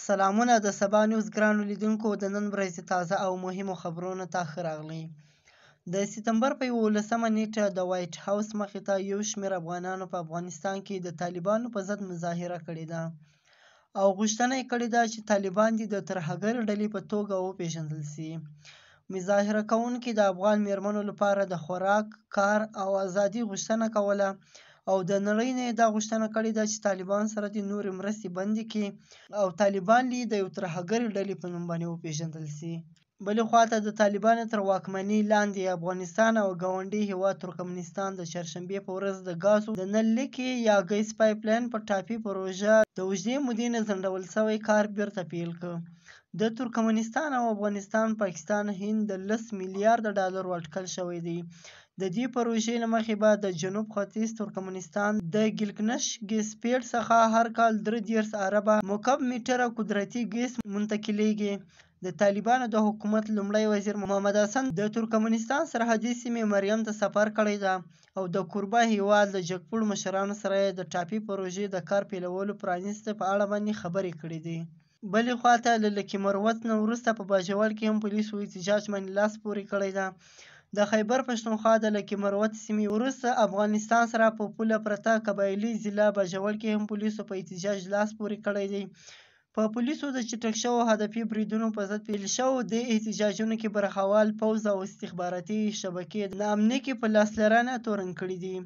سلامونه د سبا نیوز ګرانو لیدونکو د نن ورځې تازه او مهمو خبرونو ته ښه راغلی. د سپتمبر په 11مه نیټه د وایټ هاوس مخې ته یو شمېر افغانانو په افغانستان کې د طالبانو په ضد مظاهره کړې ده او غوښتنه یې کړې ده چې طالبان دې د ترهګر ډلې په توګه وپېژندل سي. مظاهره کوونکي د افغان میرمنو لپاره د خوراک، کار او ازادي غوښتنه کوله او د نړۍ نه یې دا غوښتنه کړې ده چې طالبان سره دې نورې مرستې بندې کړي او طالبان دې د یو ترهګرې ډلې په نوم باندې وپېژندل سي. بلې خواته د طالبانو تر واکمنۍ لاندې افغانستان او ګاونډي هیواد ترکمنستان د چهارشنبې په ورځ د ګازو د نل لیکې یا ګیس پایپ لاین په ټاپي پروژه د اوږدې مودې نه ځنډول شوی کار بیرته پیل کړ. د ترکمنستان او افغانستان، پاکستان، هند د 10 میلیارده ډالرو اټکل شوی دی. د دې پروژې له مخې به د جنوب ختیځ ترکمنستان د ګیلګنش ګیس پیډ څخه هر کال 33 اربه مکعب میټره قدرتي ګیس منتقلیږي. د طالبانو د حکومت لومړی وزیر محمد حسن د ترکمنستان سرحدي سیمې مریم ته سفر کړی ده او د کوربه هیواد له جګپوړ مشرانو سره یې د ټاپي پروژې د کار پیلولو پرانیستو په اړه باندې خبرې کړې دي. بلې خواته له لکي مروت نه وروسته په باجوړ کې هم پولیسو احتجاج باندې لاس پورې کړی ده. د خیبر پښتونخوا د لکي مروت سیمې وروسته افغانستان سره په پوله پرته قبایلي ضلع باجوړ کې هم پولیسو په احتجاج لاس پورې کړی دی. په پولیسو د چټک شوو هدفي بریدونو په ضد پیل شوو دې احتجاجونو کې برخوال پوځ او استخباراتي شبکې د امنیه کې په لاس لرنه تورن کړي دي.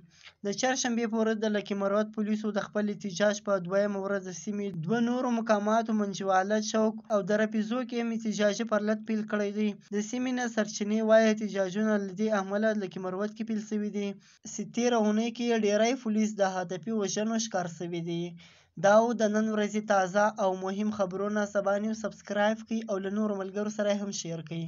د چهارشنبې په ورځ د لکي مروت پولیسو د خپل احتجاج په دویمه ورځ د سیمې دوه نورو مقاماتو منجوالت چوک او درپیزو کې هم احتجاجي فعالیت پیل کړی دی. د سیمې نه سرچینې وایي احتجاجونه له دې امله لکي مروت کې پیل شوي دي چې تېره اونۍ کې ډیری پولیس د هدفي وژنو ښکار شوي دي. دا و د نن ورځې تازه او مهم خبرونه. سبا نیوز سبسکرایب کړئ او له نورو ملګرو سره هم شیر کړئ.